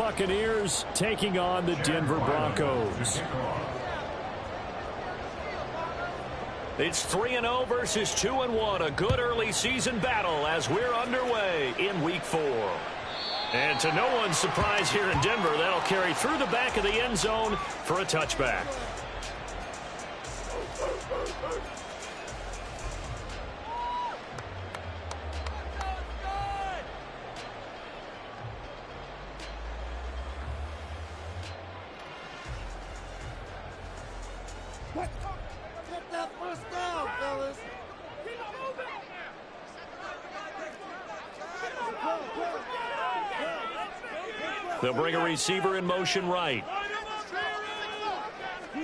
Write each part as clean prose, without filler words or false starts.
Buccaneers taking on the Denver Broncos. It's 3-0 versus 2-1. A good early season battle as we're underway in Week 4. And to no one's surprise here in Denver, that'll carry through the back of the end zone for a touchback. Get that first down, fellas. They'll bring a receiver in motion right. They'll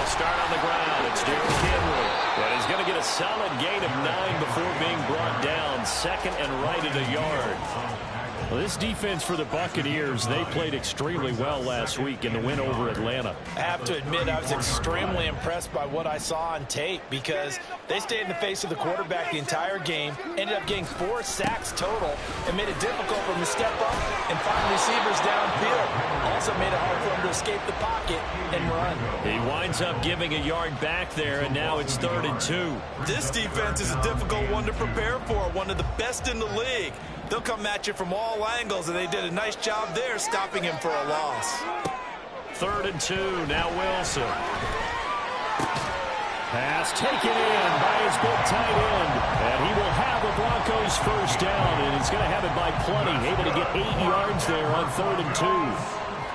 start on the ground. It's Derrick Henry. But he's going to get a solid gain of 9 before being brought down. Second and right at a yard. Well, this defense for the Buccaneers, they played extremely well last week in the win over Atlanta. I have to admit, I was extremely impressed by what I saw on tape because they stayed in the face of the quarterback the entire game, ended up getting 4 sacks total, and made it difficult for him to step up and find receivers downfield. Also made it hard for him to escape the pocket and run. He winds up giving a yard back there, and now it's 3rd and 2. This defense is a difficult one to prepare for, one of the best in the league. They'll come at you from all angles, and they did a nice job there stopping him for a loss. 3rd and 2, now Wilson. Pass taken in by his big tight end. And he will have the Broncos first down, and he's going to have it by plenty. Able to get 8 yards there on 3rd and 2.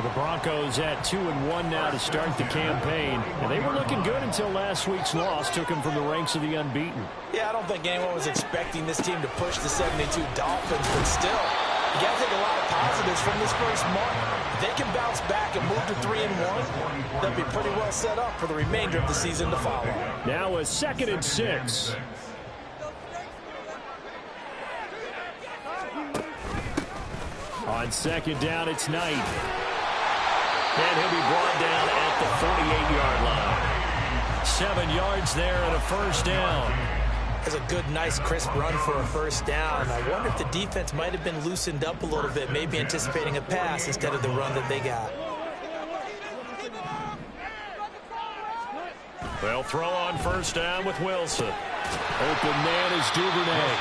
The Broncos at 2-1 now to start the campaign. And they were looking good until last week's loss took them from the ranks of the unbeaten. Yeah, I don't think anyone was expecting this team to push the 72 Dolphins, but still, you got to take a lot of positives from this first month. If they can bounce back and move to 3-1, they'll be pretty well set up for the remainder of the season to follow. Now a 2nd and 6. On 2nd down, it's Knight. And he'll be brought down at the 48-yard line. 7 yards there and a first down. That's a good, nice, crisp run for a first down. I wonder if the defense might have been loosened up a little bit, maybe anticipating a pass instead of the run that they got. They'll throw on first down with Wilson. Open man is Duvernay.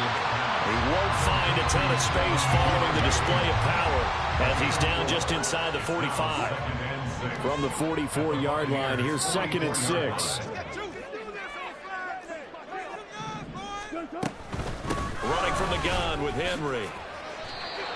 He won't find a ton of space following the display of power as he's down just inside the 45. From the 44-yard line, here's 2nd and 6. Running from the gun with Henry.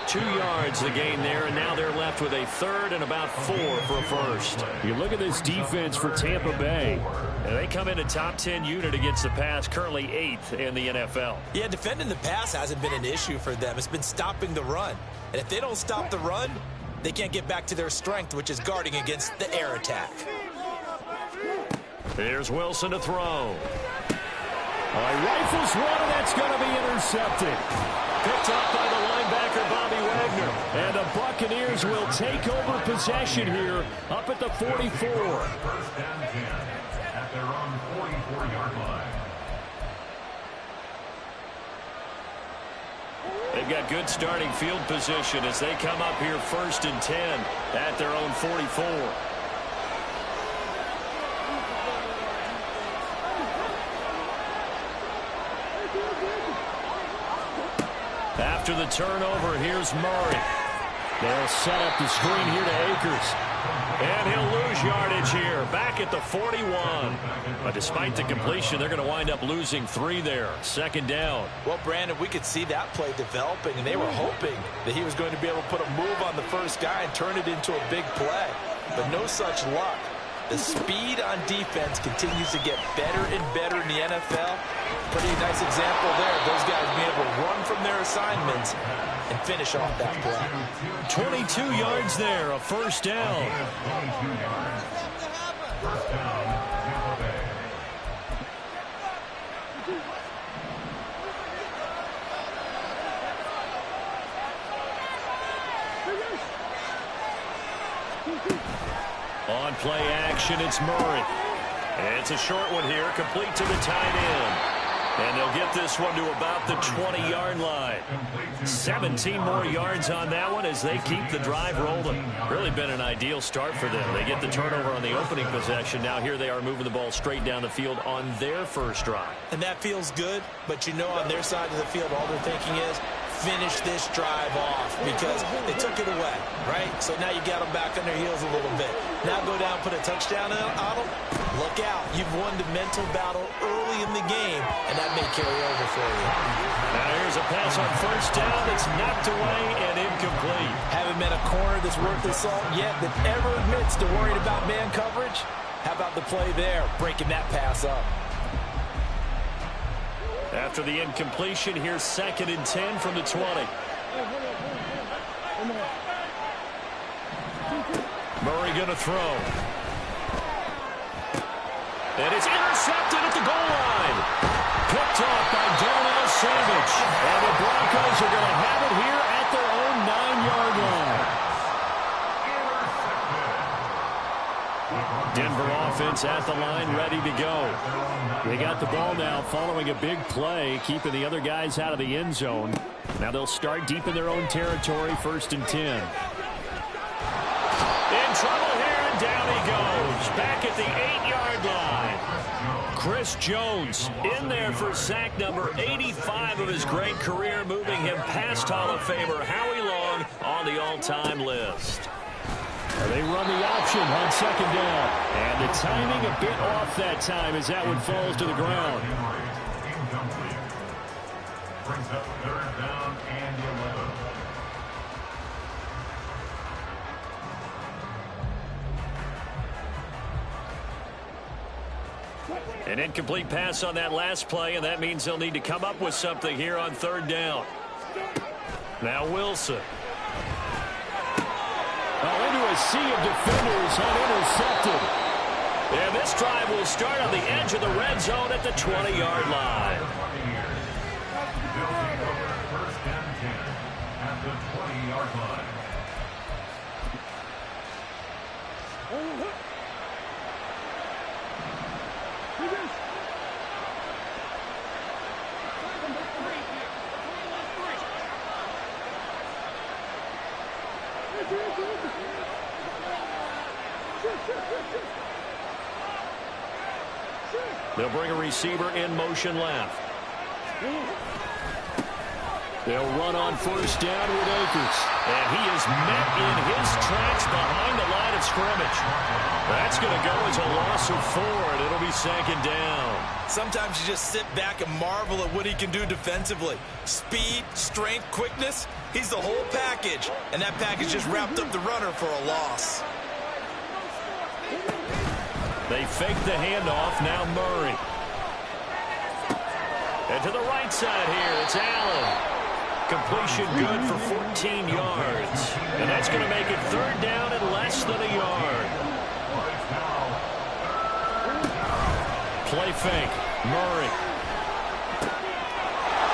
2 yards the gain there, and now they're left with a 3rd and about 4 for a first. You look at this defense for Tampa Bay. And they come in a top 10 unit against the pass, currently 8th in the NFL. Yeah, defending the pass hasn't been an issue for them. It's been stopping the run. And if they don't stop the run, they can't get back to their strength, which is guarding against the air attack. Here's Wilson to throw. He rifles one, and that's going to be intercepted. Picked up by the linebacker, Bobby Wagner. And the Buccaneers will take over possession here up at the 44. At their own 44-yard line. They've got good starting field position as they come up here 1st and 10 at their own 44. After the turnover, here's Murray. They'll set up the screen here to Akers. And he'll lose yardage here, back at the 41. But despite the completion, they're going to wind up losing 3 there. 2nd down. Well, Brandon, we could see that play developing, and they were hoping that he was going to be able to put a move on the first guy and turn it into a big play. But no such luck. The speed on defense continues to get better and better in the NFL. Pretty nice example there. Those guys being able to run from their assignments and finish off that play. 22 yards there, a first down. On play action, it's Murray. And it's a short one here, complete to the tight end. And they'll get this one to about the 20-yard line. 17 more yards on that one as they keep the drive rolling. Really been an ideal start for them. They get the turnover on the opening possession. Now here they are moving the ball straight down the field on their first drive. And that feels good, but you know on their side of the field all they're thinking is finish this drive off because they took it away, right? So now you got them back on their heels a little bit. Now go down, put a touchdown on them. Look out. You've won the mental battle early in the game, and that may carry over for you. Now here's a pass on first down that's knocked away and incomplete. Haven't met a corner that's worth the salt yet that ever admits to worrying about man coverage. How about the play there, breaking that pass up? After the incompletion, here's 2nd and 10 from the 20. Murray going to throw. And it's intercepted at the goal line. Picked off by Darnell Savage. And the Broncos are going to have it here at their own 9-yard line. Denver offense at the line, ready to go. They got the ball now following a big play, keeping the other guys out of the end zone. Now they'll start deep in their own territory, 1st and 10. In trouble here, and down he goes. Back at the 8-yard line. Chris Jones in there for sack number 85 of his great career, moving him past Hall of Famer Howie Long on the all-time list. They run the option on 2nd down. And the timing a bit off that time as that one falls to the ground. Brings up 3rd down and 11. An incomplete pass on that last play, and that means they'll need to come up with something here on 3rd down. Now Wilson. Into a sea of defenders unintercepted. And this drive will start on the edge of the red zone at the 20-yard line. 1st and 10 at the 20-yard line. They'll bring a receiver in motion left. They'll run on 1st down with Akers. And he is met in his tracks behind the line of scrimmage. That's going to go as a loss of 4, and it'll be 2nd down. Sometimes you just sit back and marvel at what he can do defensively. Speed, strength, quickness, he's the whole package. And that package just wrapped up the runner for a loss. They fake the handoff. Now Murray. And to the right side here, it's Allen. Completion good for 14 yards. And that's going to make it 3rd down and less than a yard. Play fake. Murray.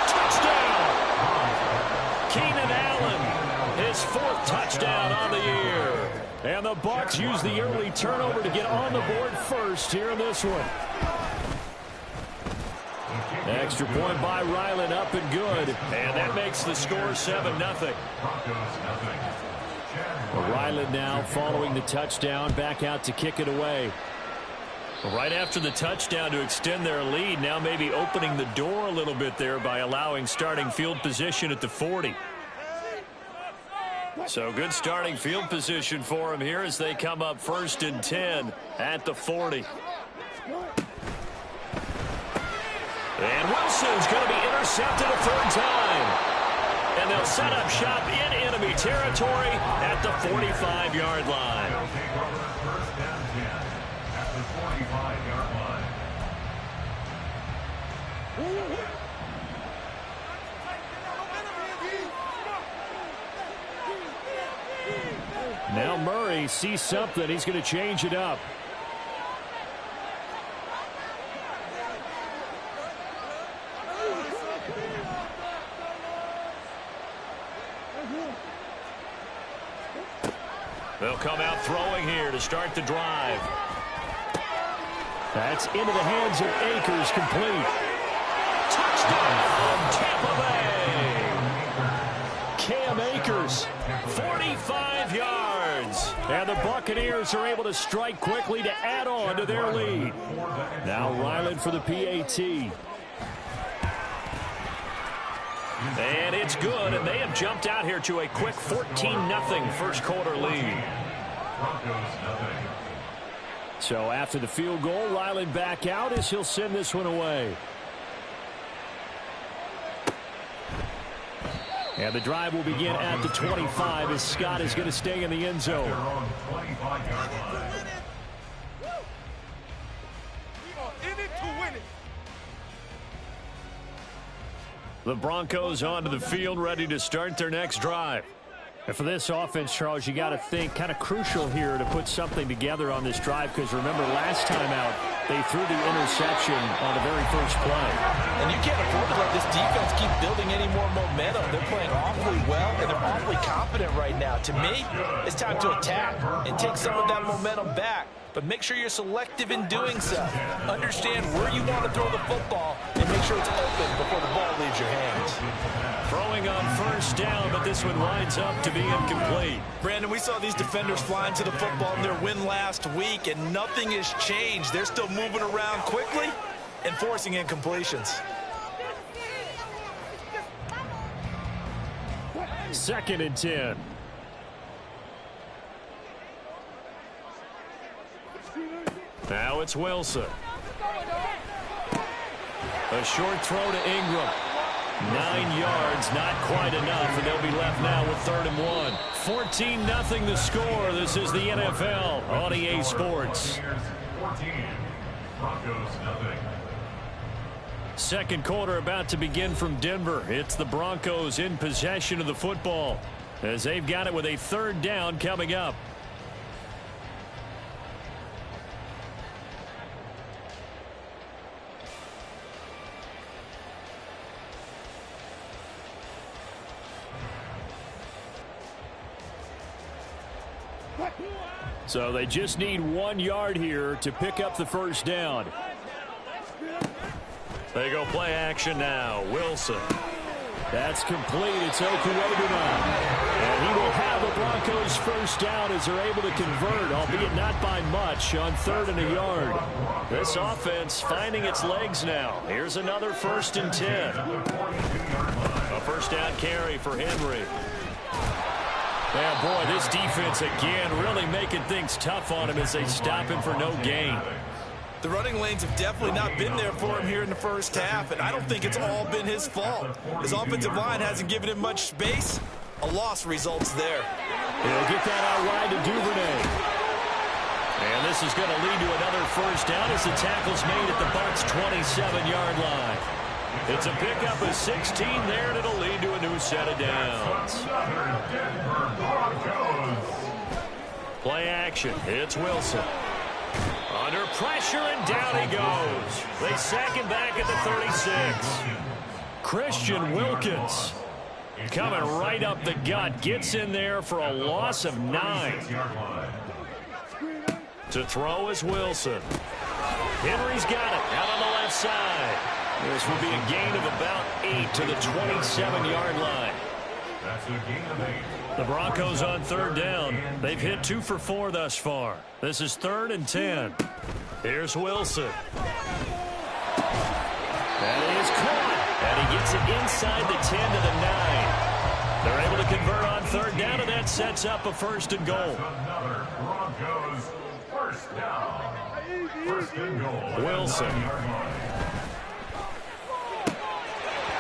Touchdown! Keenan Allen, his 4th touchdown on the year. And the Bucs use the early turnover to get on the board first here in this one. Extra point by Ryland, up and good. And that makes the score 7-0. Ryland now following the touchdown, back out to kick it away. Right after the touchdown to extend their lead, now maybe opening the door a little bit there by allowing starting field position at the 40. So good starting field position for them here as they come up 1st and 10 at the 40. And Wilson's going to be intercepted a 3rd time. And they'll set up shop in enemy territory at the 45-yard line. 1st and 10 at the 45-yard line. Now Murray sees something. He's going to change it up. They'll come out throwing here to start the drive. That's into the hands of Akers, complete. Touchdown, Tampa Bay. Cam Akers, 45 yards. And the Buccaneers are able to strike quickly to add on to their lead. Now Ryland for the PAT. And it's good, and they have jumped out here to a quick 14-0 first quarter lead. So after the field goal, Ryland back out as he'll send this one away. And the drive will begin at the 25 as Scott is going to stay in the end zone. The Broncos onto the field, ready to start their next drive. And for this offense, Charles, you got to think kind of crucial here to put something together on this drive, because remember last time out they threw the interception on the very first play. And you can't afford to let this defense keep building any more momentum. They're playing awfully well, and they're awfully confident right now. To me, it's time to attack and take some of that momentum back. But make sure you're selective in doing so. Understand where you want to throw the football and make sure it's open before the ball leaves your hands. Throwing on first down, but this one winds up to be incomplete. Brandon, we saw these defenders flying to the football in their win last week, and nothing has changed. They're still moving around quickly and forcing incompletions. 2nd and 10. Now it's Wilson. A short throw to Ingram. 9 yards, not quite enough, and they'll be left now with 3rd and 1. 14-0 the score. This is the NFL on EA Sports. 14, Broncos nothing. Second quarter about to begin from Denver. It's the Broncos in possession of the football as they've got it with a 3rd down coming up. So they just need 1 yard here to pick up the first down. They go play action now. Wilson. That's complete. It's Okuwebuna. And he will have the Broncos first down as they're able to convert, albeit not by much, on 3rd and a yard. This offense finding its legs now. Here's another 1st and 10. A first down carry for Henry. Yeah, boy, this defense again really making things tough on him as they stop him for no gain. The running lanes have definitely not been there for him here in the first half, and I don't think it's all been his fault. His offensive line hasn't given him much space. A loss results there. He'll get that out wide to Duvernay. And this is going to lead to another first down as the tackle's made at the Bucs' 27-yard line. It's a pickup of 16 there, and it'll lead to a new set of downs. Play action. It's Wilson. Under pressure, and down he goes. They sack him back at the 36. Christian Wilkins coming right up the gut. Gets in there for a loss of 9. To throw is Wilson. Henry's got it out on the left side. This will be a gain of about 8 to the 27-yard line. That's a gain of 8. The Broncos on 3rd down. They've hit 2 for 4 thus far. This is 3rd and 10. Here's Wilson. That is caught. And he gets it inside the 10 to the 9. They're able to convert on 3rd down, and that sets up a 1st and goal. Another Broncos first down. 1st and goal. Wilson.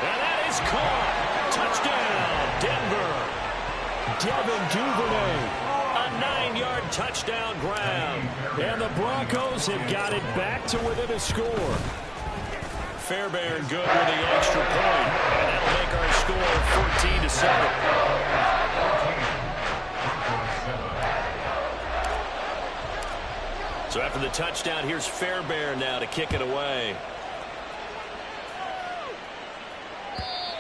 And that is caught. Touchdown, Denver. Devin Duvernay. A 9-yard touchdown grab. And the Broncos have got it back to within a score. Fairbairn good with the extra point. And that'll make our score 14-7. So after the touchdown, here's Fairbairn now to kick it away.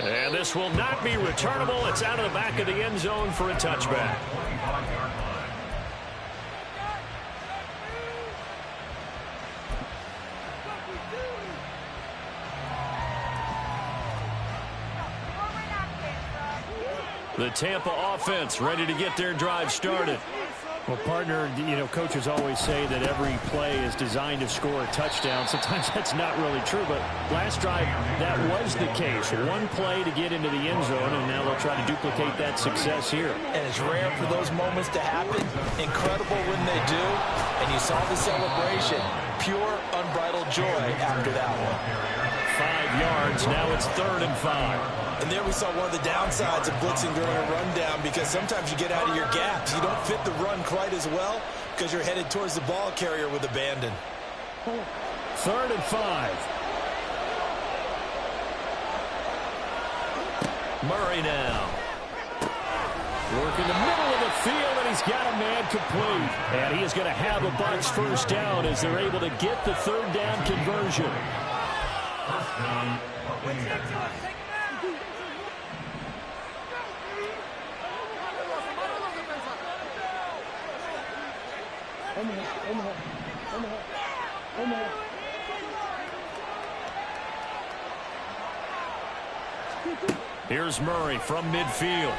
And this will not be returnable. It's out of the back of the end zone for a touchback. The Tampa offense ready to get their drive started. Well, partner, coaches always say that every play is designed to score a touchdown. Sometimes that's not really true, but last drive, that was the case. One play to get into the end zone, and now they'll try to duplicate that success here. And it's rare for those moments to happen. Incredible when they do. And you saw the celebration. Pure, unbridled joy after that one. 5 yards. Now it's 3rd and 5. And there we saw one of the downsides of blitzing during a rundown, because sometimes you get out of your gaps. You don't fit the run quite as well because you're headed towards the ball carrier with abandon. 3rd and 5. Murray now. Working the middle of the field, and he's got a man complete. And he is going to have a Bucs first down as they're able to get the 3rd down conversion. First down, Here's Murray from midfield.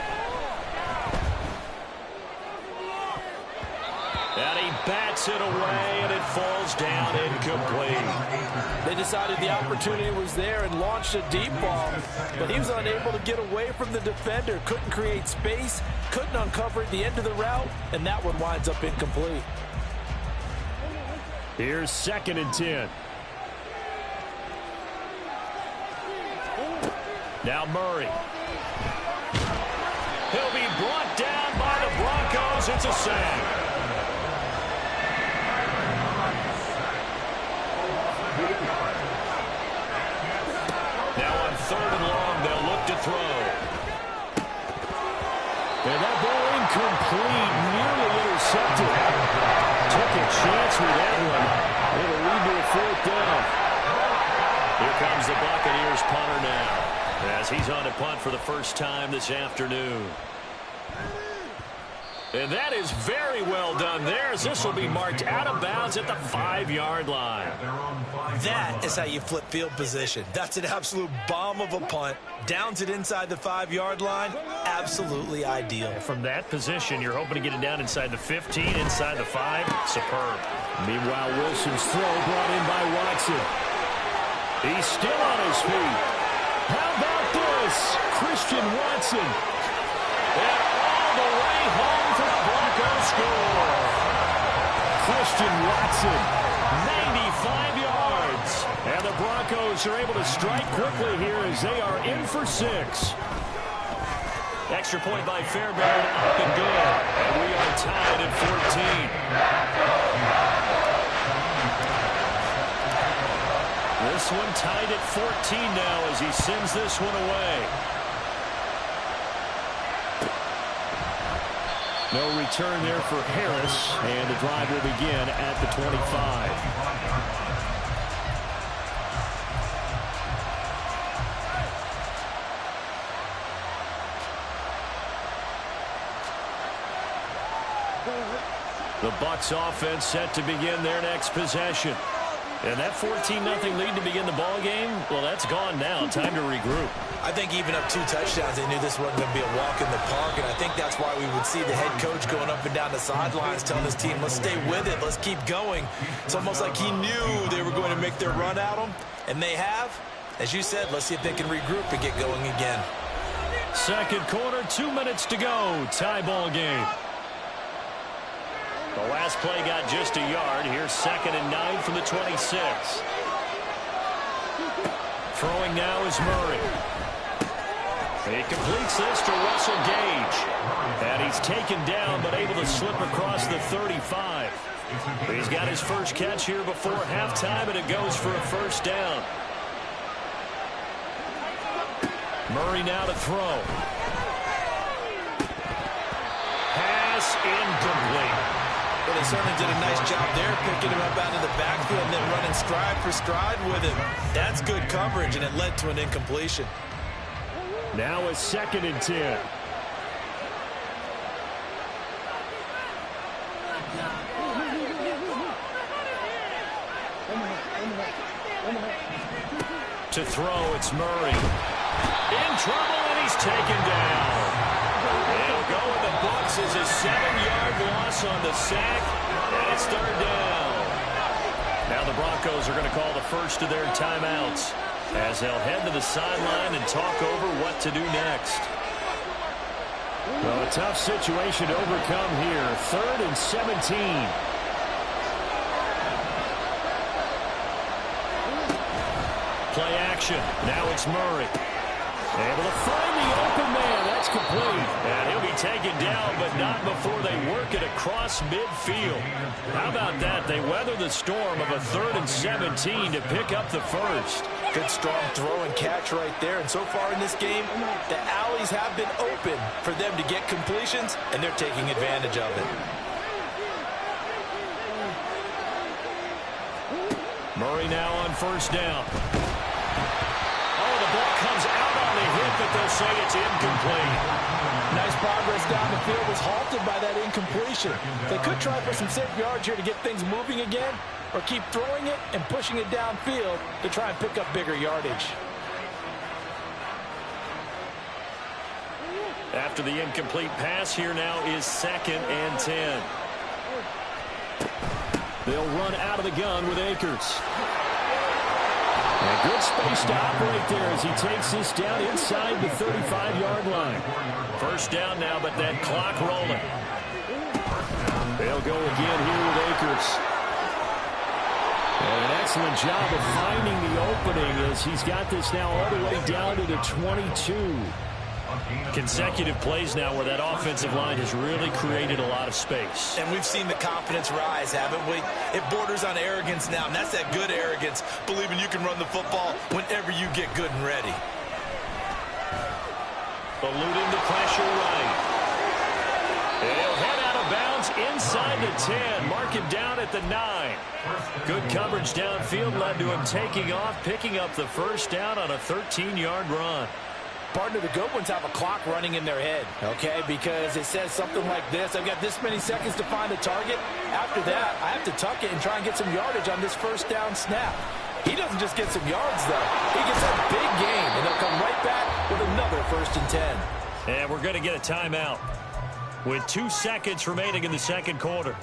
And he bats it away, and it falls down incomplete. They decided the opportunity was there and launched a deep ball, but he was unable to get away from the defender. Couldn't create space, couldn't uncover at the end of the route, and that one winds up incomplete. Here's 2nd and 10. Now Murray. He'll be brought down by the Broncos. It's a sack. Now on 3rd and long, they'll look to throw. And that ball incomplete, nearly intercepted. Took a chance with that one. It'll lead to a 4th down. Here comes the Buccaneers punter now, as he's on to punt for the first time this afternoon. And that is very well done there, as this will be marked out of bounds at the 5-yard line. That is how you flip field position. That's an absolute bomb of a punt. Downs it inside the 5-yard line. Absolutely ideal. From that position, you're hoping to get it down inside the 15, inside the 5. Superb. Meanwhile, Wilson's throw brought in by Watson. He's still on his feet. How about this? Christian Watson. And all the way home for the Broncos score. Christian Watson, 95 yards. And the Broncos are able to strike quickly here as they are in for 6. Extra point by Fairbairn, up and good. And we are tied at 14. This one tied at 14 now as he sends this one away. No return there for Harris, and the drive will begin at the 25. The Bucs offense set to begin their next possession. And that 14-0 lead to begin the ball game, well, that's gone now. Time to regroup. I think even up 2 touchdowns, they knew this wasn't going to be a walk in the park, and I think that's why we would see the head coach going up and down the sidelines telling his team, let's stay with it, let's keep going. It's almost like he knew they were going to make their run at him, and they have. As you said, let's see if they can regroup and get going again. Second quarter, 2 minutes to go. Tie ball game. The last play got just a yard. Here's 2nd and 9 from the 26. Throwing now is Murray. He completes this to Russell Gage. And he's taken down but able to slip across the 35. He's got his first catch here before halftime, and it goes for a first down. Murray now to throw. Pass incomplete. Well, they certainly did a nice job there, picking him up out of the backfield and then running stride for stride with him. That's good coverage, and it led to an incompletion. Now it's 2nd and 10. To throw, it's Murray. In trouble, and he's taken down. It'll go in the books as a 7-yard loss on the sack, and it's third down. Now the Broncos are going to call the first of their timeouts as they'll head to the sideline and talk over what to do next. Well, a tough situation to overcome here. 3rd and 17. Play action. Now it's Murray. Able to find the open man. That's complete. And he'll be taken down, but not before they work it across midfield. How about that? They weather the storm of a 3rd and 17 to pick up the first. Good strong throw and catch right there. And so far in this game, the alleys have been open for them to get completions, and they're taking advantage of it. Murray now on first down. Oh, the ball comes out on the hit, but they'll say it's incomplete. Nice progress down the field was halted by that incompletion. They could try for some safe yards here to get things moving again, or keep throwing it and pushing it downfield to try and pick up bigger yardage. After the incomplete pass, here now is 2nd and 10. They'll run out of the gun with Akers. And good space to operate there as he takes this down inside the 35-yard line. First down now, but that clock rolling. They'll go again here with Akers. And an excellent job of finding the opening as he's got this now all the way down to the 22. Consecutive plays now where that offensive line has really created a lot of space. And we've seen the confidence rise, haven't we? It borders on arrogance now, and that's that good arrogance, believing you can run the football whenever you get good and ready. Eluding the pressure right. He'll head out of bounds inside the 10. Mark him down at the 9. Good coverage downfield led to him taking off, picking up the first down on a 13-yard run. Partner, the good ones have a clock running in their head, okay? Because it says something like this: I've got this many seconds to find a target. After that, I have to tuck it and try and get some yardage on this first down snap. He doesn't just get some yards, though. He gets a big gain, and they'll come right back with another 1st and 10. And we're going to get a timeout with 2 seconds remaining in the second quarter.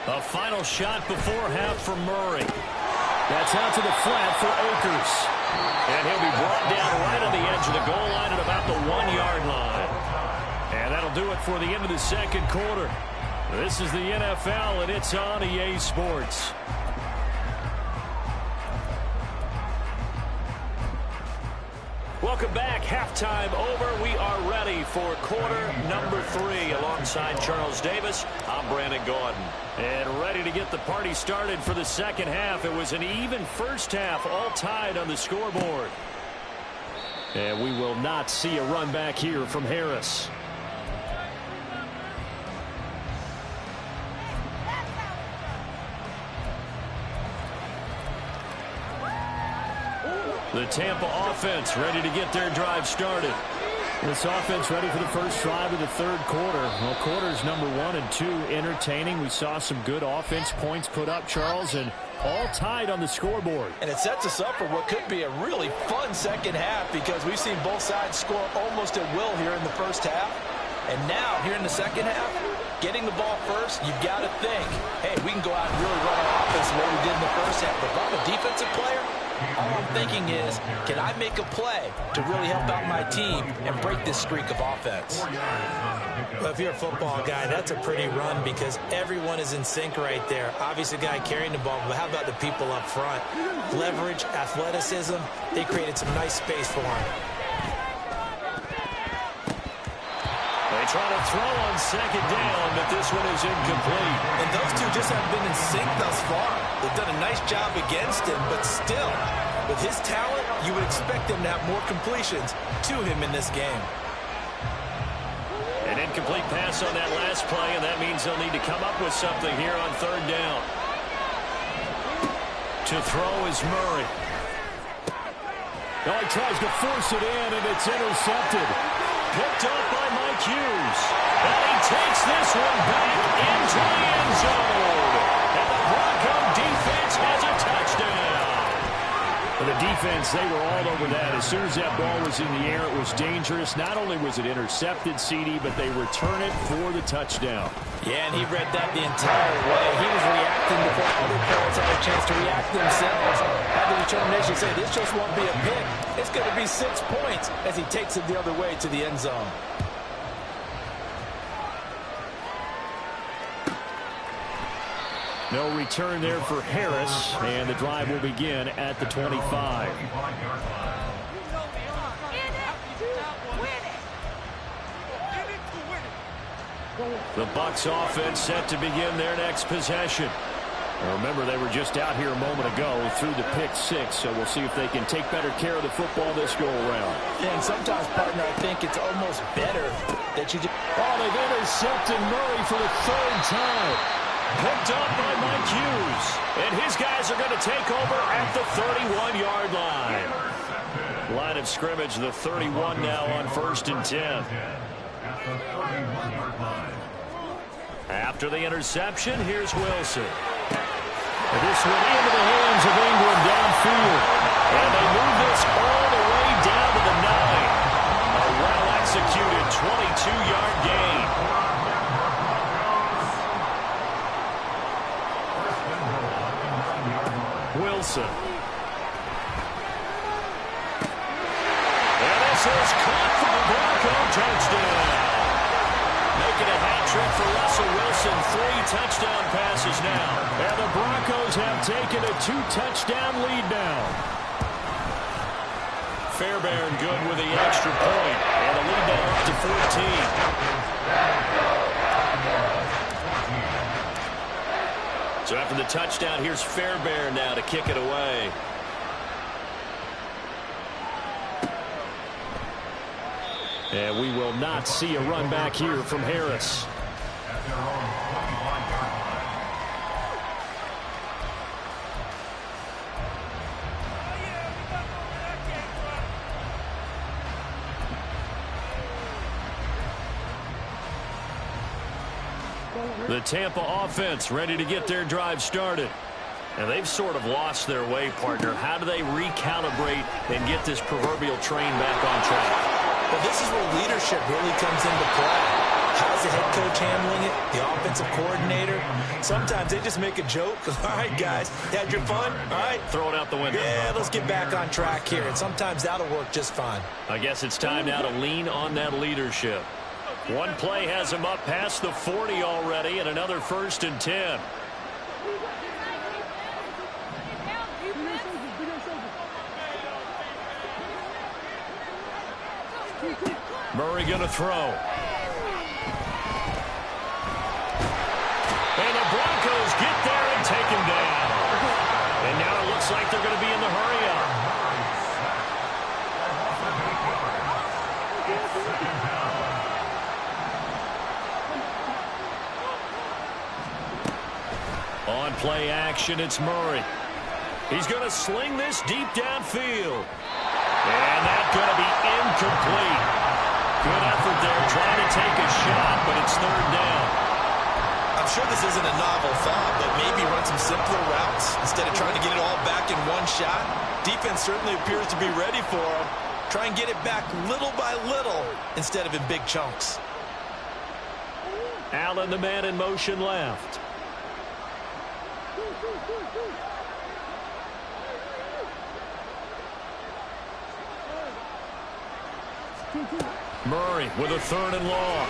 A final shot before half from Murray. That's out to the flat for Akers. And he'll be brought down right on the edge of the goal line at about the 1-yard line. And that'll do it for the end of the second quarter. This is the NFL, and it's on EA Sports. Welcome back. Halftime over. We are ready for quarter number 3. Alongside Charles Davis, I'm Brandon Gaudin. And ready to get the party started for the second half. It was an even first half, all tied on the scoreboard. And we will not see a run back here from Harris. The Tampa offense ready to get their drive started. This offense ready for the first drive of the third quarter. Well, quarters number 1 and 2 entertaining. We saw some good offense points put up, Charles, and all tied on the scoreboard. And it sets us up for what could be a really fun second half, because we've seen both sides score almost at will here in the first half. And now, here in the second half, getting the ball first, you've got to think, hey, we can go out and really run our offense the way we did in the first half. But if I'm a defensive player, all I'm thinking is, can I make a play to really help out my team and break this streak of offense? Well, if you're a football guy, that's a pretty run, because everyone is in sync right there. Obviously, the guy carrying the ball, but how about the people up front? Leverage, athleticism, they created some nice space for him. They try to throw on second down, but this one is incomplete. And those two just have been in sync thus far. They've done a nice job against him, but still, with his talent, you would expect him to have more completions to him in this game. An incomplete pass on that last play, and that means they'll need to come up with something here on third down. To throw is Murray. Oh, he tries to force it in, and it's intercepted. Picked up by Mike Mike Hughes. And he takes this one back into the end zone. And the Bronco defense has a touchdown. For the defense, they were all over that. As soon as that ball was in the air, it was dangerous. Not only was it intercepted, CD, but they return it for the touchdown. Yeah, and he read that the entire way. He was reacting before other players had a chance to react themselves. Had the determination to say, this just won't be a pick. It's going to be 6 points as he takes it the other way to the end zone. No return there for Harris, and the drive will begin at the 25. The Bucs offense set to begin their next possession. Now remember, they were just out here a moment ago through the pick 6, so we'll see if they can take better care of the football this go-around. Yeah, and sometimes, partner, I think it's almost better that you just... Oh, they've intercepted Murray for the 3rd time. Picked up by Mike Hughes. And his guys are going to take over at the 31-yard line. Line of scrimmage, the 31 now on 1st and 10. After the interception, here's Wilson. And this went into the hands of Ingram downfield. And they move this all the way down to the 9. A well-executed 22-yard gain. Wilson. And this is caught for the Bronco touchdown. Making a hat trick for Russell Wilson. 3 touchdown passes now. And the Broncos have taken a 2-touchdown lead now. Fairbairn good with the extra point. And a lead now up to 14. So after the touchdown, here's Fairbairn now to kick it away. And we will not see a run back here from Harris. The Tampa offense ready to get their drive started. And they've sort of lost their way, partner. How do they recalibrate and get this proverbial train back on track? Well, this is where leadership really comes into play. How's the head coach handling it? The offensive coordinator? Sometimes they just make a joke. All right, guys, had your fun? All right. Throw it out the window. Yeah, let's get back on track here. And sometimes that'll work just fine. I guess it's time now to lean on that leadership. One play has him up past the 40 already, and another 1st and 10. Murray going to throw. And the Broncos get there and take him down. And now it looks like they're going to be in the hurry-up. On play action, it's Murray. He's going to sling this deep downfield. And that's going to be incomplete. Good effort there, trying to take a shot, but it's 3rd down. I'm sure this isn't a novel thought, but maybe run some simpler routes instead of trying to get it all back in one shot. Defense certainly appears to be ready for him. Try and get it back little by little instead of in big chunks. Allen, the man in motion left. Murray with a 3rd and long.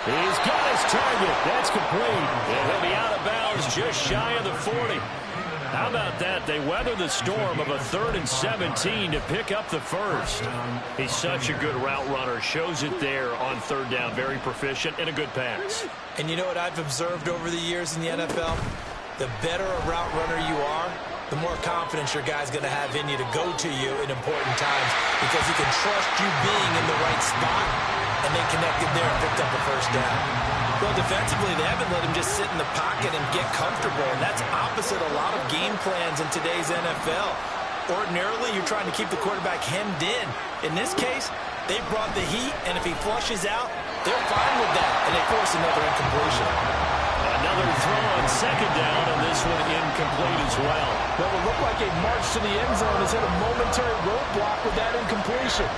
He's got his target. That's complete. And he'll be out of bounds just shy of the 40. How about that? They weather the storm of a 3rd and 17 to pick up the 1st. He's such a good route runner. Shows it there on 3rd down. Very proficient and a good pass. And you know what I've observed over the years in the NFL? The better a route runner you are, the more confidence your guy's going to have in you to go to you in important times because he can trust you being in the right spot, and they connected there and picked up a 1st down. Well, defensively, they haven't let him just sit in the pocket and get comfortable, and that's opposite a lot of game plans in today's NFL. Ordinarily, you're trying to keep the quarterback hemmed in. In this case, They brought the heat, and if he flushes out, they're fine with that, and they force another incompletion. Another throw on second down, and this one incomplete as well. Well, it looked like a march to the end zone has hit a momentary roadblock with that incompletion.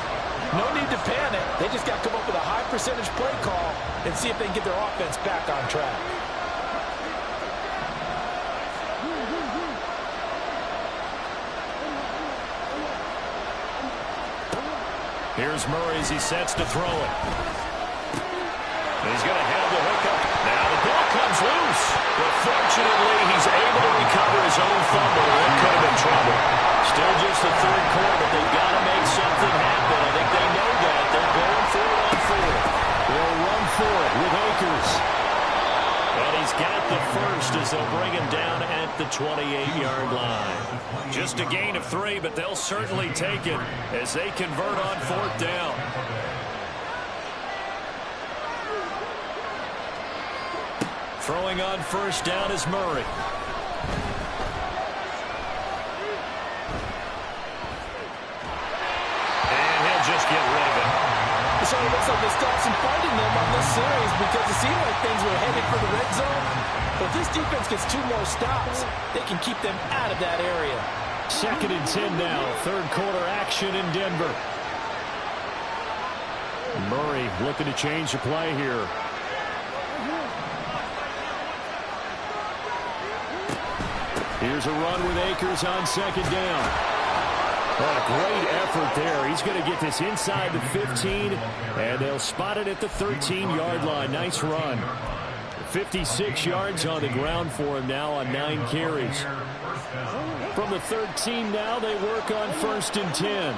No need to panic. They just got to come up with a high percentage play call and see if they can get their offense back on track. Here's Murray as he sets to throw it. He's going to have the hookup. Now the ball comes loose. But fortunately, he's able to recover his own fumble. That could have been trouble. Still just the third quarter. They've got to make something happen. I think they know that. They're going for it on fourth. They'll run for it with Akers. And he's got the first as they'll bring him down at the 28-yard line. Just a gain of 3, but they'll certainly take it as they convert on fourth down. Throwing on first down is Murray. And he'll just get rid of it. So it looks like they stopped some fighting them on this series because it seemed like things were headed for the red zone. But if this defense gets 2 more stops, they can keep them out of that area. 2nd and 10 now. Third quarter action in Denver. Murray looking to change the play here. Here's a run with Akers on second down. Oh, a great effort there. He's going to get this inside the 15, and they'll spot it at the 13-yard line. Nice run. 56 yards on the ground for him now on 9 carries. From the 13 now, they work on 1st and 10.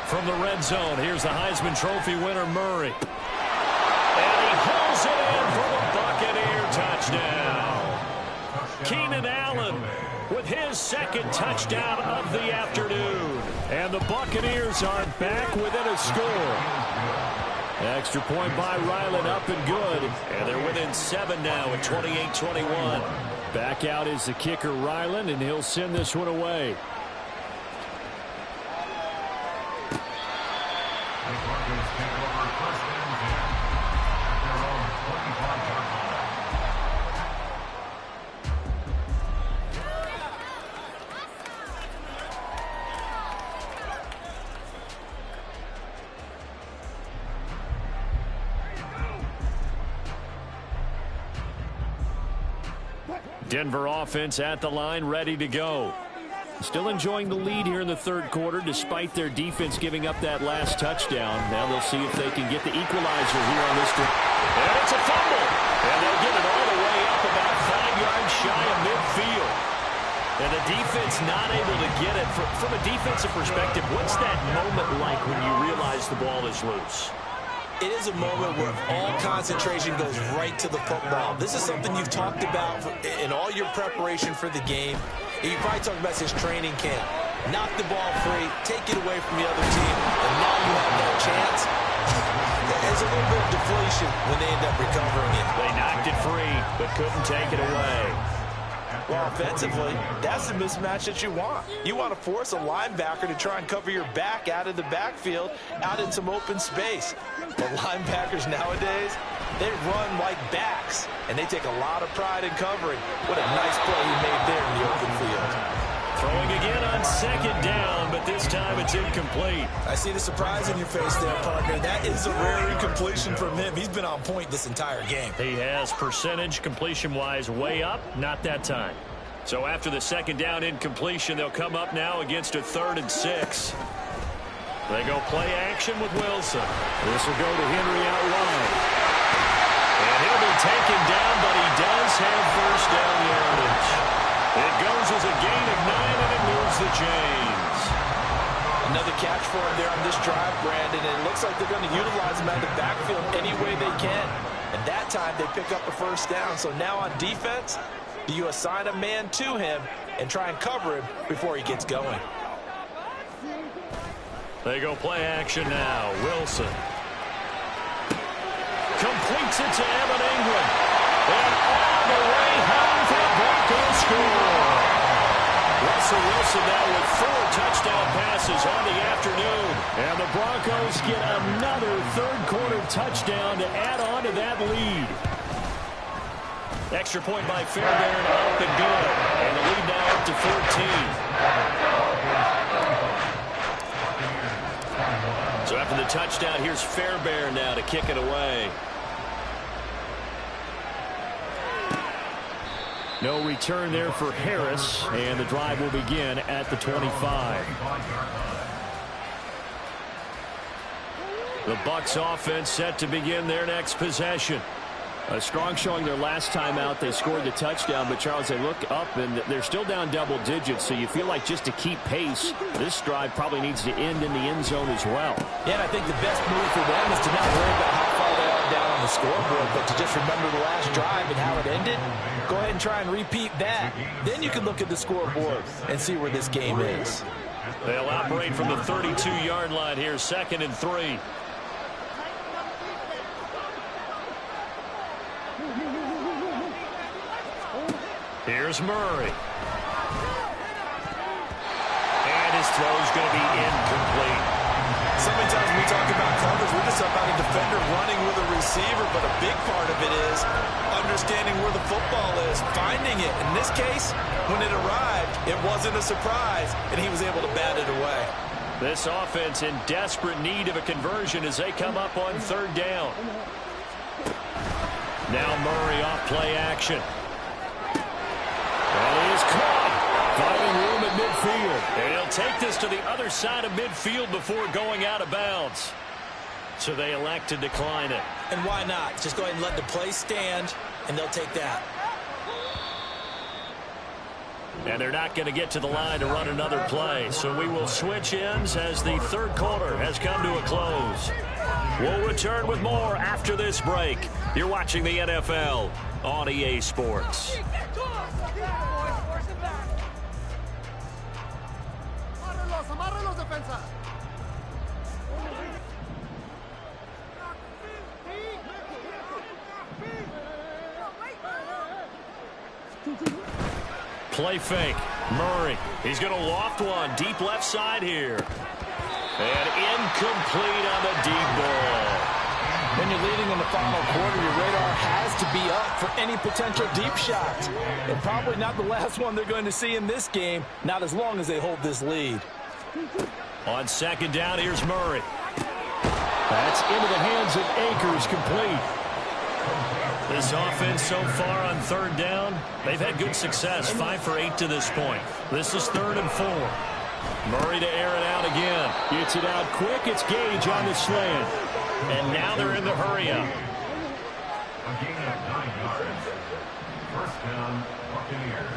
From the red zone, here's the Heisman Trophy winner, Murray. And he hauls it in for the Buccaneer touchdown. Keenan Allen with his 2nd touchdown of the afternoon. And the Buccaneers are back within a score. Extra point by Ryland up and good. And they're within 7 now at 28-21. Back out is the kicker, Ryland, and he'll send this one away. Denver offense at the line, ready to go. Still enjoying the lead here in the third quarter, despite their defense giving up that last touchdown. Now they'll see if they can get the equalizer here on this drive. And it's a fumble. And they'll get it all the way up about 5 yards shy of midfield. And the defense not able to get it. From a defensive perspective, what's that moment like when you realize the ball is loose? It is a moment where all concentration goes right to the football. This is something you've talked about in all your preparation for the game. And you probably talked about since training camp. Knock the ball free, take it away from the other team, and now you have that chance. There's a little bit of deflation when they end up recovering it. They knocked it free, but couldn't take it away. Well, offensively, that's the mismatch that you want. You want to force a linebacker to try and cover your back out of the backfield, out in some open space. The linebackers nowadays, they run like backs, and they take a lot of pride in covering. What a nice play he made there in the open field. Throwing again on second down, but this time it's incomplete. I see the surprise in your face there, partner. That is a rare incompletion from him. He's been on point this entire game. He has percentage completion-wise way up, not that time. So after the second down incompletion, they'll come up now against a 3rd and 6. They go play action with Wilson. This will go to Henry out wide. And he'll be taken down, but he does have first down yardage. It goes as a gain of 9, and it moves the chains. Another catch for him there on this drive, Brandon, and it looks like they're going to utilize him out of the backfield any way they can. And that time they pick up a first down. So now on defense, do you assign a man to him and try and cover him before he gets going? They go play action now. Wilson completes it to Evan Ingram. And all the way home for a Broncos score. Russell Wilson now with 4 touchdown passes on the afternoon. And the Broncos get another third-quarter touchdown to add on to that lead. Extra point by Fairbairn, up and good. And the lead now up to 14. So after the touchdown, here's Fairbairn now to kick it away. No return there for Harris, and the drive will begin at the 25. The Bucs offense set to begin their next possession. A strong showing their last time out. They scored the touchdown, but Charles, they look up and they're still down double digits, so you feel like just to keep pace, this drive probably needs to end in the end zone as well. Yeah, and I think the best move for them is to not worry about how far they are down on the scoreboard, but to just remember the last drive and how it ended. Go ahead and try and repeat that. Then you can look at the scoreboard and see where this game is. They'll operate from the 32-yard line here, 2nd and 3. Here's Murray. And his throw's going to be incomplete. So many times we talk about coverage, we're just about a defender running with a receiver, but a big part of it is understanding where the football is, finding it. In this case, when it arrived, it wasn't a surprise, and he was able to bat it away. This offense in desperate need of a conversion as they come up on 3rd down. Now Murray off play action. And he is caught, finding room at midfield. And he'll take this to the other side of midfield before going out of bounds. So they elect to decline it. And why not? Just go ahead and let the play stand, and they'll take that. And they're not going to get to the line to run another play. So we will switch ends as the 3rd quarter has come to a close. We'll return with more after this break. You're watching the NFL on EA Sports. Amárralos, defensa. Play fake. Murray. He's going to loft one. Deep left side here. And incomplete on the deep ball. When you're leading in the final quarter, your radar has to be up for any potential deep shots. And probably not the last one they're going to see in this game, not as long as they hold this lead. On 2nd down, here's Murray. That's into the hands of Akers, complete. This offense so far on 3rd down, they've had good success, 5 for 8 to this point. This is 3rd and 4. Murray to air it out again. Gets it out quick. It's Gage on the slant. And now they're in the hurry-up. A gain of 9 yards. 1st down, Buccaneers.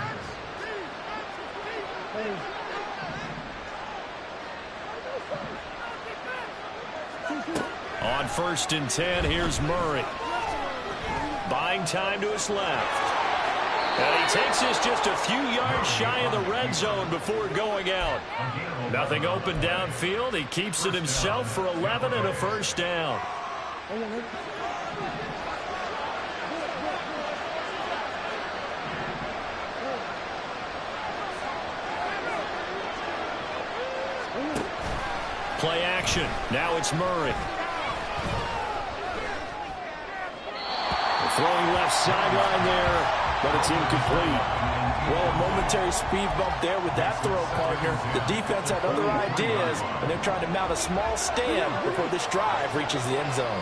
On 1st and 10, here's Murray. Buying time to his left. And he takes this just a few yards shy of the red zone before going out. Nothing open downfield. He keeps it himself for 11 and a 1st down. Play action. Now it's Murray. Throwing left sideline there, but it's incomplete. Well, a momentary speed bump there with that throw, partner. The defense had other ideas, and they're trying to mount a small stand before this drive reaches the end zone.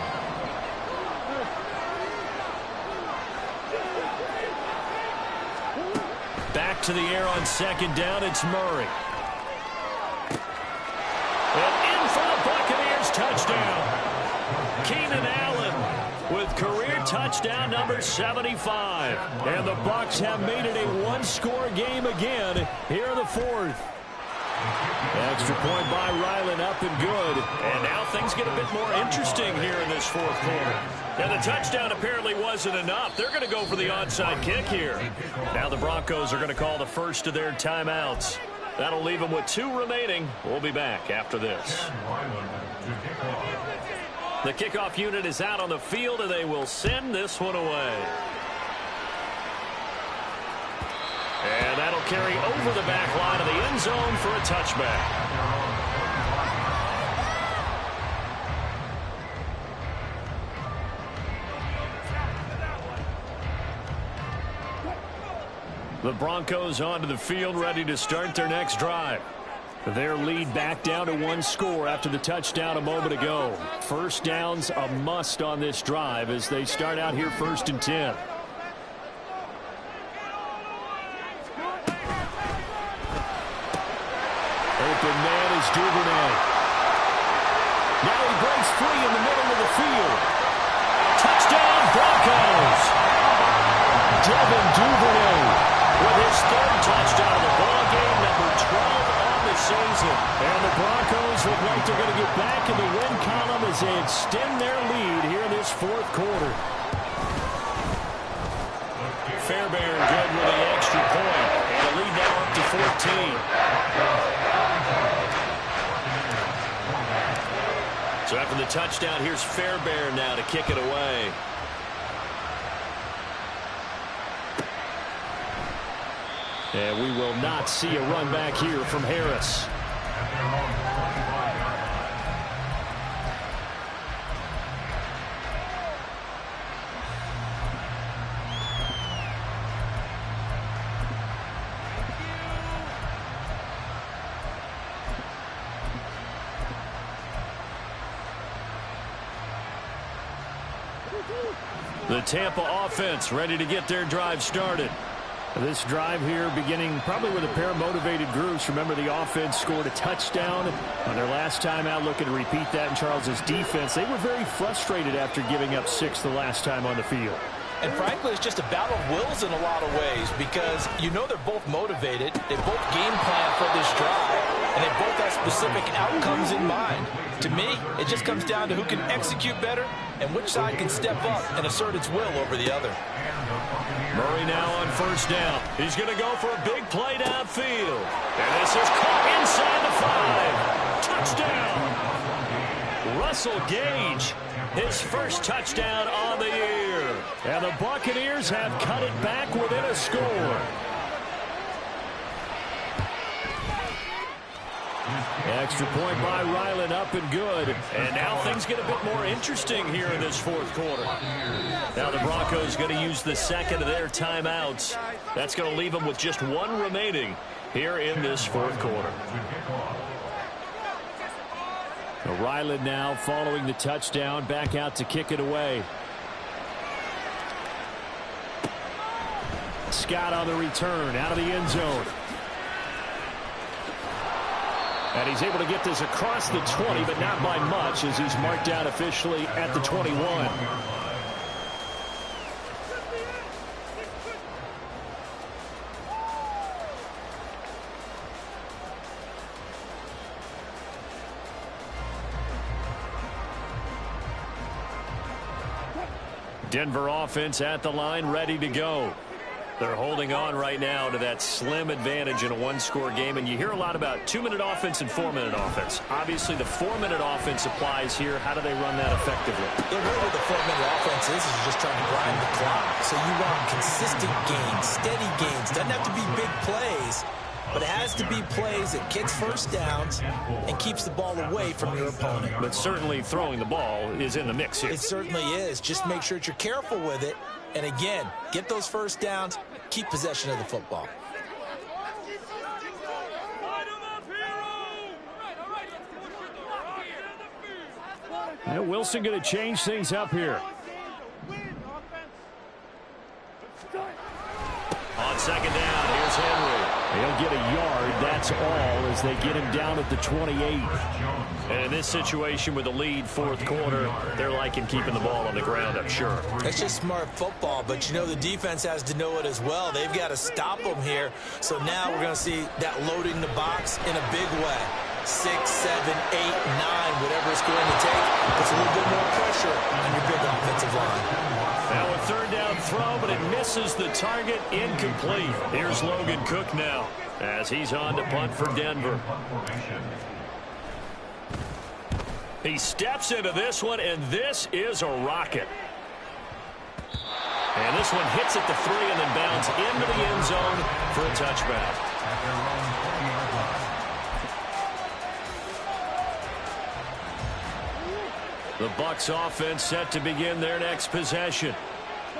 Back to the air on 2nd down, it's Murray. And in for the Buccaneers, touchdown. Keenan Allen with career touchdown number 75. And the Bucs have made it a one-score game again here in the 4th. Extra point by Ryland, up and good. And now things get a bit more interesting here in this 4th quarter. And the touchdown apparently wasn't enough. They're going to go for the onside kick here. Now the Broncos are going to call the first of their timeouts. That'll leave them with 2 remaining. We'll be back after this. The kickoff unit is out on the field, and they will send this one away. And that'll carry over the back line of the end zone for a touchback. The Broncos onto the field, ready to start their next drive. Their lead back down to 1 score after the touchdown a moment ago. First down's a must on this drive as they start out here 1st and 10. Open man is Duvernay. Now he breaks free in the middle of the field. Touchdown, Broncos! Devin Duvernay with his 3rd touchdown of the ball game, number 12 on the season. And the Broncos look like they're going to get back in the win column as they extend their lead here in this 4th quarter. Fairbairn good with the extra point. And the lead now up to 14. So after the touchdown, here's Fairbairn now to kick it away. And we will not see a run back here from Harris. The Tampa offense ready to get their drive started. This drive here beginning probably with a pair of motivated groups. Remember, the offense scored a touchdown on their last time out, looking to repeat that in Charles's defense. They were very frustrated after giving up 6 the last time on the field. And frankly, it's just a battle of wills in a lot of ways because you know they're both motivated. They both game plan for this drive, and they both have specific outcomes in mind. To me, it just comes down to who can execute better and which side can step up and assert its will over the other. Murray now on 1st down. He's going to go for a big play downfield. And this is caught inside the 5. Touchdown! Russell Gage, his 1st touchdown on the year. And the Buccaneers have cut it back within a score. Extra point by Ryland, up and good. And now things get a bit more interesting here in this 4th quarter. Now the Broncos going to use the 2nd of their timeouts. That's going to leave them with just 1 remaining here in this 4th quarter. Ryland now following the touchdown, back out to kick it away. Scott on the return, out of the end zone. And he's able to get this across the 20, but not by much, as he's marked out officially at the 21. Denver offense at the line, ready to go. They're holding on right now to that slim advantage in a 1-score game. And you hear a lot about 2-minute offense and 4-minute offense. Obviously, the 4-minute offense applies here. How do they run that effectively? The way with the 4-minute offense is just trying to grind the clock. So you run consistent gains, steady gains. Doesn't have to be big plays, but it has to be plays that gets 1st downs and keeps the ball away from your opponent. But certainly throwing the ball is in the mix here. It certainly is. Just make sure that you're careful with it. And again, get those 1st downs, keep possession of the football. Now Wilson going to change things up here. On 2nd down, here's Henry. He'll get a yard, that's all, as they get him down at the 28. And in this situation with the lead 4th quarter, they're liking keeping the ball on the ground, I'm sure. That's just smart football, but you know the defense has to know it as well. They've got to stop them here. So now we're going to see that loading the box in a big way. 6, 7, 8, 9, whatever it's going to take. Puts a little bit more pressure on your big offensive line. Now a 3rd down throw, but it misses the target, incomplete. Here's Logan Cook now as he's on to punt for Denver. He steps into this one, and this is a rocket. And this one hits at the 3 and then bounds into the end zone for a touchback. At their own 20-yard line. The Bucs offense set to begin their next possession.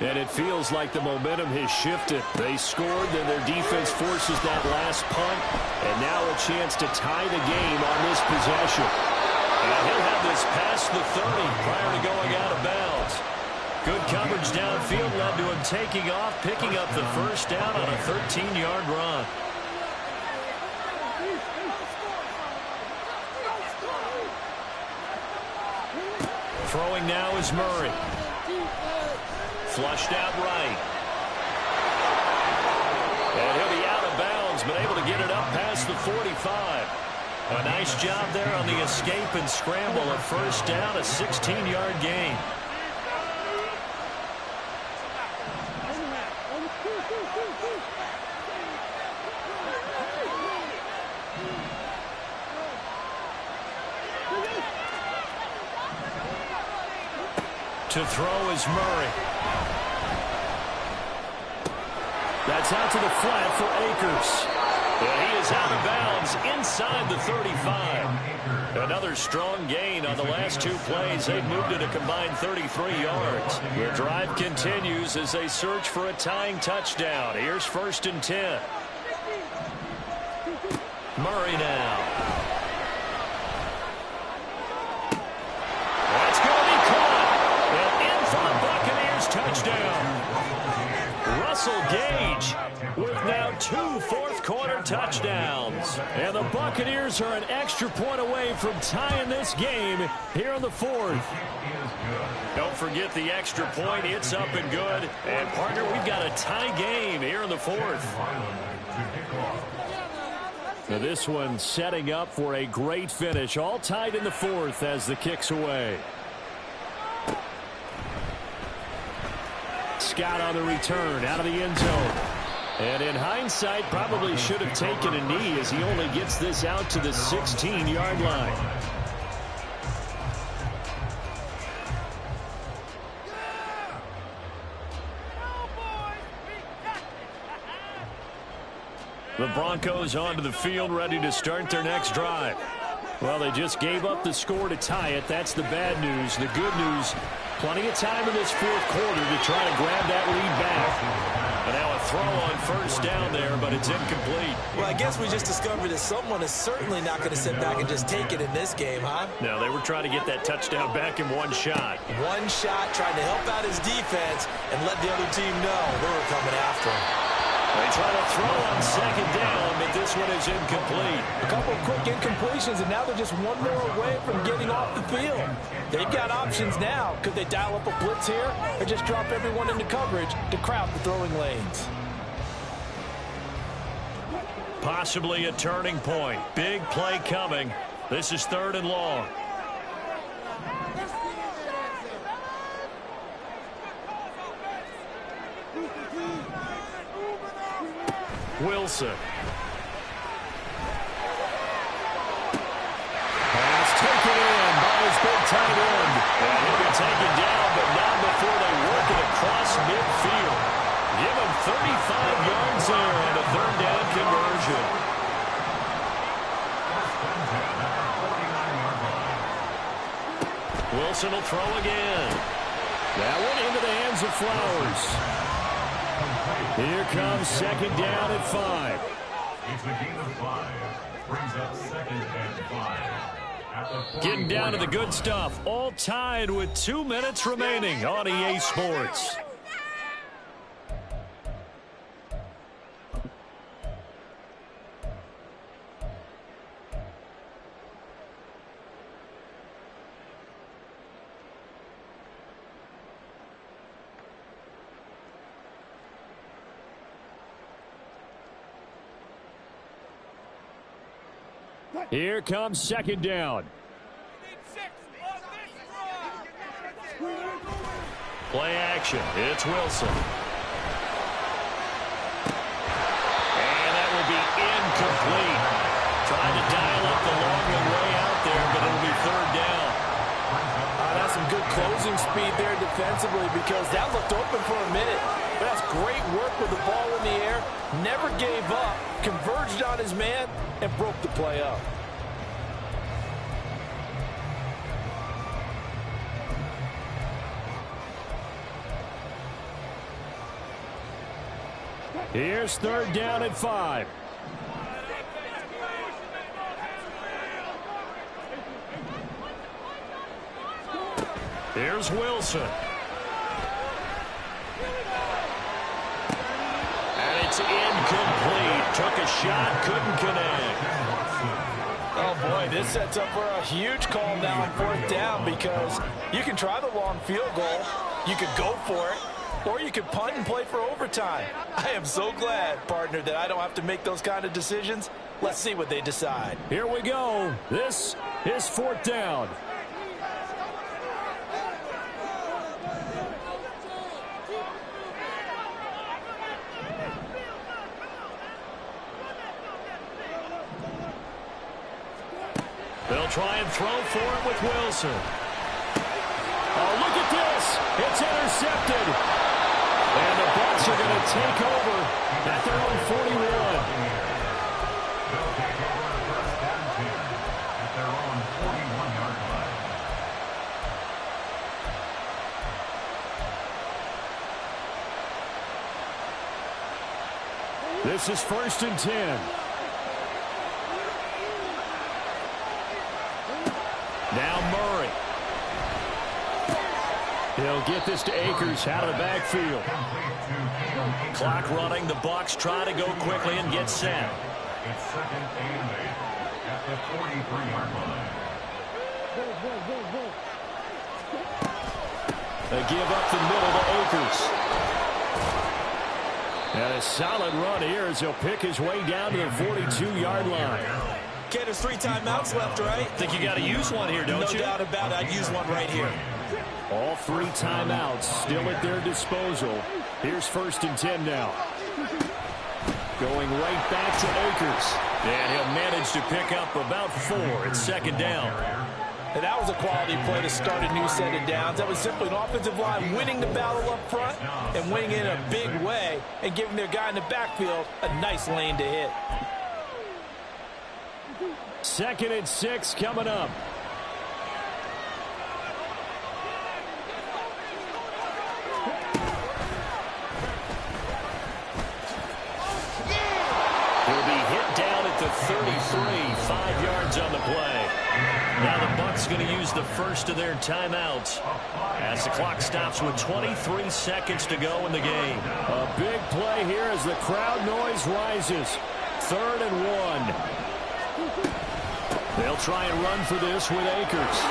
And it feels like the momentum has shifted. They scored, then their defense forces that last punt. And now a chance to tie the game on this possession. And he'll have this past the 30 prior to going out of bounds. Good coverage downfield led to him taking off, picking up the first down on a 13-yard run. Throwing now is Murray. Flushed out right. And he'll be out of bounds, but able to get it up past the 45. A nice job there on the escape and scramble. A first down, a 16-yard gain. To throw is Murray. That's out to the flat for Akers. And he is out of bounds inside the 35. Another strong gain on the last 2 plays. They've moved it a combined 33 yards. The drive continues as they search for a tying touchdown. Here's 1st and 10. Murray now. That's going to be caught. And in for the Buccaneers touchdown. Russell Gage with now 2 fourth-quarter touchdowns. And the Buccaneers are an extra point away from tying this game here in the 4th. Don't forget the extra point. It's up and good. And, partner, we've got a tie game here in the 4th. Now this one setting up for a great finish. All tied in the 4th as the kick's away. Scott on the return out of the end zone. And in hindsight, probably should have taken a knee as he only gets this out to the 16-yard line. The Broncos onto the field, ready to start their next drive. Well, they just gave up the score to tie it. That's the bad news. The good news, plenty of time in this 4th quarter to try to grab that lead back. And now a throw on first down there, but it's incomplete. Well, I guess we just discovered that someone is certainly not going to sit back and just take it in this game, huh? No, they were trying to get that touchdown back in one shot. One shot, trying to help out his defense and let the other team know they were coming after him. They try to throw on 2nd down, but this one is incomplete. A couple of quick incompletions, and now they're just one more away from getting off the field. They've got options now. Could they dial up a blitz here or just drop everyone into coverage to crowd the throwing lanes? Possibly a turning point. Big play coming. This is 3rd and long. Wilson. And it's taken in by his big tight end. And he'll be taken down, but not before they work it across midfield. Give him 35 yards there and a 3rd down conversion. Wilson will throw again. That one into the hands of Flowers. Here comes 2nd down at 5. It's a gain of 5. Brings up 2nd and 5. Getting down to the good stuff. All tied with 2 minutes remaining on EA Sports. Here comes 2nd down. Play action. It's Wilson. And that will be incomplete. Trying to dial up the long one way out there, but it'll be 3rd down. That's some good closing speed there defensively because that looked open for a minute. But that's great work with the ball in the air. Never gave up, converged on his man, and broke the play up. Here's 3rd down and 5. Here's Wilson. And it's incomplete. Took a shot, couldn't connect. Oh, boy, this sets up for a huge call now on 4th down because you can try the long field goal. You could go for it, or you could punt and play for overtime. I am so glad, partner, that I don't have to make those kind of decisions. Let's see what they decide. Here we go. This is 4th down. They'll try and throw for it with Wilson. Oh, look at this. It's intercepted. And the Bucs are going to take over at their own 41. They'll take over 1st and 10 at their own 41-yard line. This is 1st and 10. Now Murray. He'll get this to Akers out of the backfield. Clock running. The Bucs try to go quickly and get set. It's 2nd and 8 at the 43-yard line. They give up the middle to Akers. And a solid run here as he'll pick his way down to the 42-yard line. Okay, there's 3 timeouts left, right? Think you got to use one here, don't you? No doubt about it. I'd use one right here. All 3 timeouts still at their disposal. Here's 1st and 10 now. Going right back to Akers. And he'll manage to pick up about 4. It's 2nd down. And that was a quality play to start a new set of downs. That was simply an offensive line winning the battle up front and winning in a big way and giving their guy in the backfield a nice lane to hit. 2nd and 6 coming up. He'll be hit down at the 33, 5 yards on the play. Now the Bucs going to use the first of their timeouts as the clock stops with 23 seconds to go in the game. A big play here as the crowd noise rises. 3rd and 1. They'll try and run for this with Akers.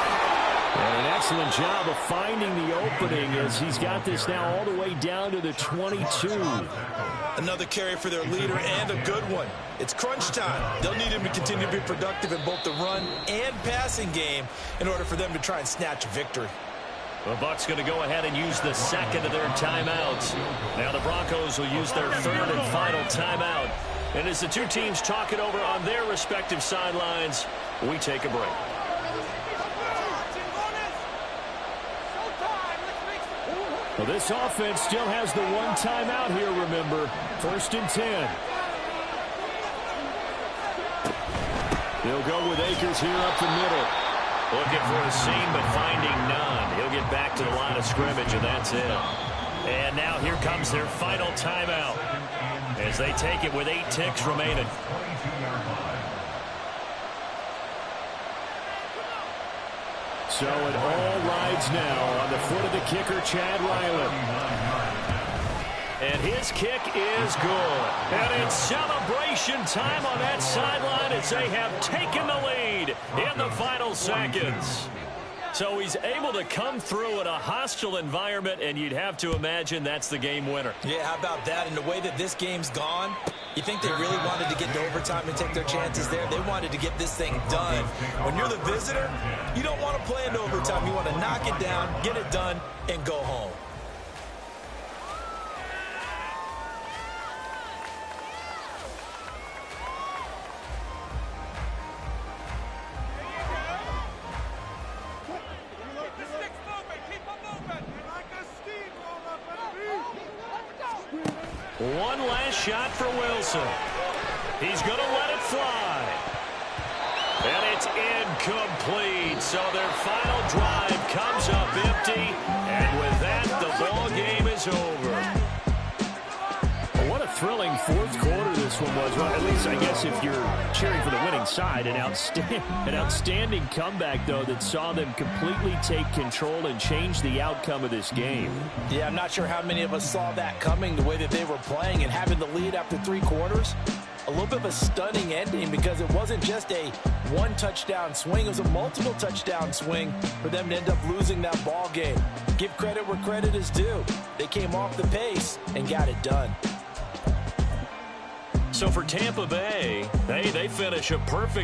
And an excellent job of finding the opening as he's got this now all the way down to the 22. Another carry for their leader and a good one. It's crunch time. They'll need him to continue to be productive in both the run and passing game in order for them to try and snatch a victory. The Bucs going to go ahead and use the 2nd of their timeouts. Now the Broncos will use their 3rd and final timeout. And as the 2 teams talk it over on their respective sidelines, we take a break. Well, this offense still has the 1 timeout here, remember. 1st and 10. They'll go with Akers here up the middle. Looking for a seam, but finding none. He'll get back to the line of scrimmage, and that's it. And now here comes their final timeout as they take it with 8 ticks remaining. So it all rides now on the foot of the kicker, Chad Ryland. And his kick is good. And it's celebration time on that sideline as they have taken the lead in the final seconds. So he's able to come through in a hostile environment, and you'd have to imagine that's the game winner. Yeah, how about that? And the way that this game's gone, you think they really wanted to get to overtime and take their chances there? They wanted to get this thing done. When you're the visitor, you don't want to play into overtime. You want to knock it down, get it done, and go home. One last shot for Wilson. He's going to let it fly. And it's incomplete. So their final drive comes up empty. And with that, the ball game is over. What a thrilling fourth quarter this one was. Well, at least, I guess, if you're cheering for the winning side, an outstanding comeback, though, that saw them completely take control and change the outcome of this game. Yeah, I'm not sure how many of us saw that coming, the way that they were playing and having the lead after 3 quarters. A little bit of a stunning ending because it wasn't just a one-touchdown swing. It was a multiple touchdown swing for them to end up losing that ball game. Give credit where credit is due. They came off the pace and got it done. So for Tampa Bay, they finish a perfect